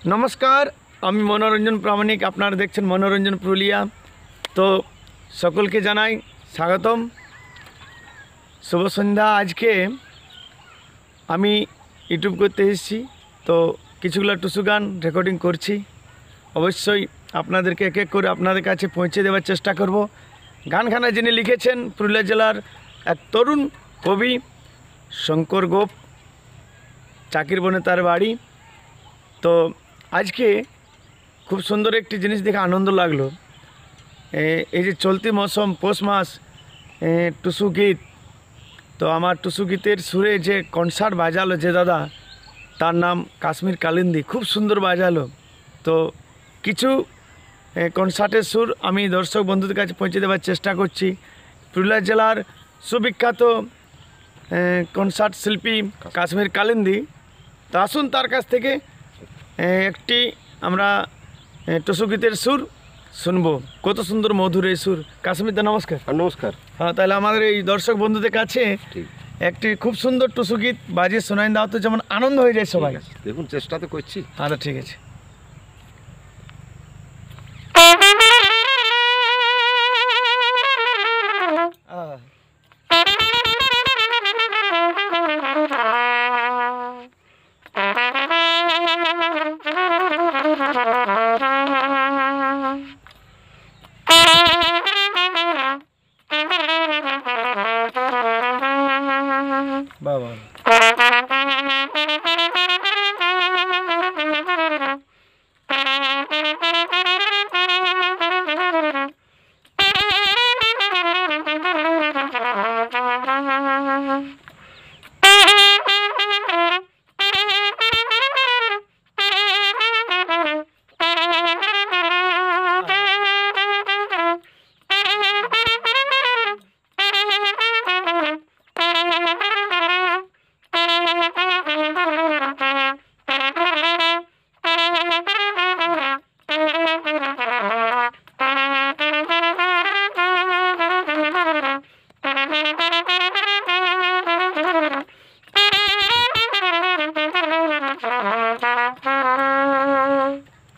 नमस्कार আমি মনোরঞ্জন প্রামাণিক আপনারা দেখছেন মনোরঞ্জন পুরুলিয়া। তো সকলকে জানাই স্বাগতম, শুভ সন্ধ্যা। আজকে আমি ইউটিউব করতে এসেছি, তো কিছুগুলো টুসু গান রেকর্ডিং করছি। অবশ্যই আপনাদেরকে এক এক করে আপনাদের কাছে পৌঁছে দেওয়ার চেষ্টা করব। গানখানা যিনি লিখেছেন পুরুলিয়া জেলার এক তরুণ কবি শঙ্কর গোপ, চাকির বনে তার বাড়ি। তো আজকে খুব সুন্দর একটি জিনিস দেখে আনন্দ লাগলো। এই যে চলতি মৌসুম পৌষ মাস, টুসু গীত, তো আমার টুসু গীতের সুরে যে কনসার্ট বাজালো যে দাদা, তার নাম কাশ্মীর কালিন্দী, খুব সুন্দর বাজালো। তো কিছু কনসার্টের সুর আমি দর্শক বন্ধুদের কাছে পৌঁছে দেওয়ার চেষ্টা করছি। পুরুলিয়া জেলার সুবিখ্যাত কনসার্ট শিল্পী কাশ্মীর কালিন্দী। তো আসুন তার কাছ থেকে একটি আমরা টুসু গীতের সুর শুনবো। কত সুন্দর মধুর এই সুর। কাশ্মীর দা নমস্কার। নমস্কার। হ্যাঁ, তাহলে আমাদের এই দর্শক বন্ধুদের কাছে একটি খুব সুন্দর টুসু গীত বাজিয়ে শোনাই দাও, তো যেমন আনন্দ হয়ে যায় সবাই। দেখুন চেষ্টা তো করছি। আচ্ছা ঠিক আছে। বাবা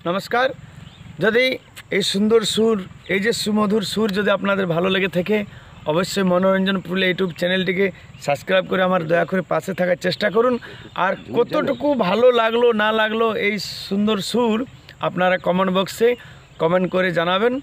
নমস্কার। যদি এই সুন্দর সুর, এই যে সুমধুর সুর যদি আপনাদের ভালো লেগে থাকে, অবশ্যই মনোরঞ্জন পুরুলিয়া ইউটিউব চ্যানেলটিকে সাবস্ক্রাইব করে আমার দয়া করে পাশে থাকার চেষ্টা করুন। আর কতটুকু ভালো লাগলো না লাগলো এই সুন্দর সুর আপনারা কমেন্ট বক্সে কমেন্ট করে জানাবেন।